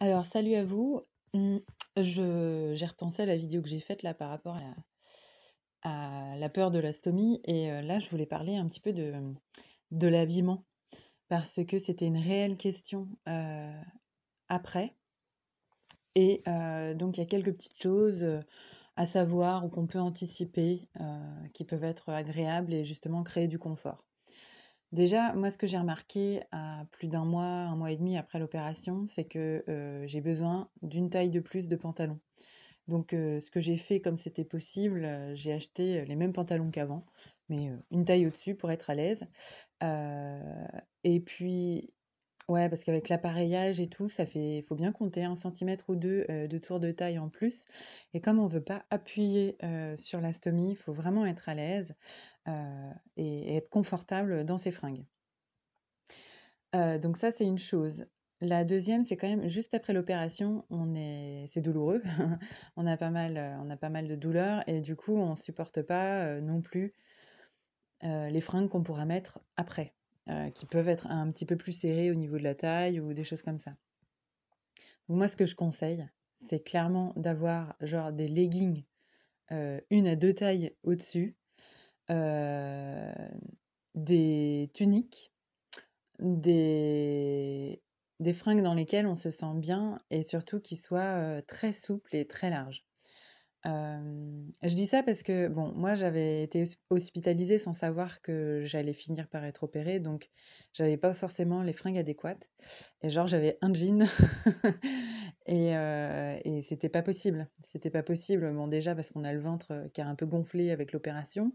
Alors salut à vous. Mmh, je j'ai repensé à la vidéo que j'ai faite là par rapport à la peur de la stomie et là je voulais parler un petit peu de l'habillement parce que c'était une réelle question, après et donc il y a quelques petites choses, à savoir ou qu'on peut anticiper, qui peuvent être agréables et justement créer du confort. Déjà, moi ce que j'ai remarqué à plus d'un mois, 1 mois et demi après l'opération, c'est que, j'ai besoin d'une taille de plus de pantalon. Donc ce que j'ai fait comme c'était possible, j'ai acheté, les mêmes pantalons qu'avant, mais une taille au-dessus pour être à l'aise. Heu et puis ouais, parce qu'avec l'appareillage et tout, ça fait faut bien compter 1 centimètre ou 2 de tour de taille en plus et comme on veut pas appuyer, sur la stomie, il faut vraiment être à l'aise, heu et être confortable dans ses fringues. Donc ça, c'est une chose. La deuxième, c'est quand même juste après l'opération, c'est douloureux. On a pas mal de douleurs et du coup, on supporte pas, non plus, les fringues qu'on pourra mettre après, qui peuvent être un petit peu plus serrées au niveau de la taille ou des choses comme ça. Donc moi, ce que je conseille, c'est clairement d'avoir genre des leggings, 1 à 2 tailles au-dessus, heu, des tuniques. Des des fringues dans lesquelles on se sent bien et surtout qui soient, très souples et très larges. Je dis ça parce que, bon, moi, j'avais été hospitalisée sans savoir que j'allais finir par être opérée, donc j'avais pas forcément les fringues adéquates et genre j'avais un jean et c'était pas possible. C'était pas possible, bon, déjà parce qu'on a le ventre, qui a un peu gonflé avec l'opération.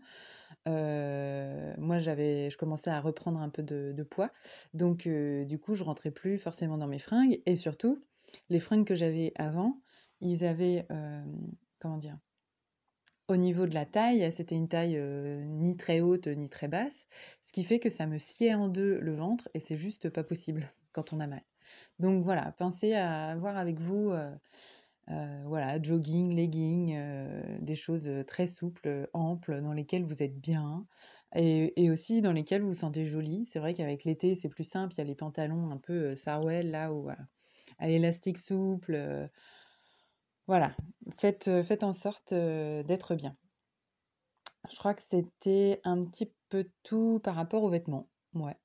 Moi, je commençais à reprendre un peu de poids, donc du coup, je rentrais plus forcément dans mes fringues et surtout, les fringues que j'avais avant, ils avaient, comment dire? Au niveau de la taille, c'était une taille, ni très haute, ni très basse, ce qui fait que ça me sciait en 2 le ventre et c'est juste pas possible quand on a mal. Donc voilà, pensez à voir avec vous, voilà, jogging, legging, des choses, très souples, amples, dans lesquelles vous êtes bien et aussi dans lesquelles vous vous sentez jolie. C'est vrai qu'avec l'été, c'est plus simple, il y a les pantalons un peu, Sarwell là ou à élastique souple, voilà. Faites en sorte, d'être bien. Je crois que c'était un petit peu tout par rapport aux vêtements. Ouais.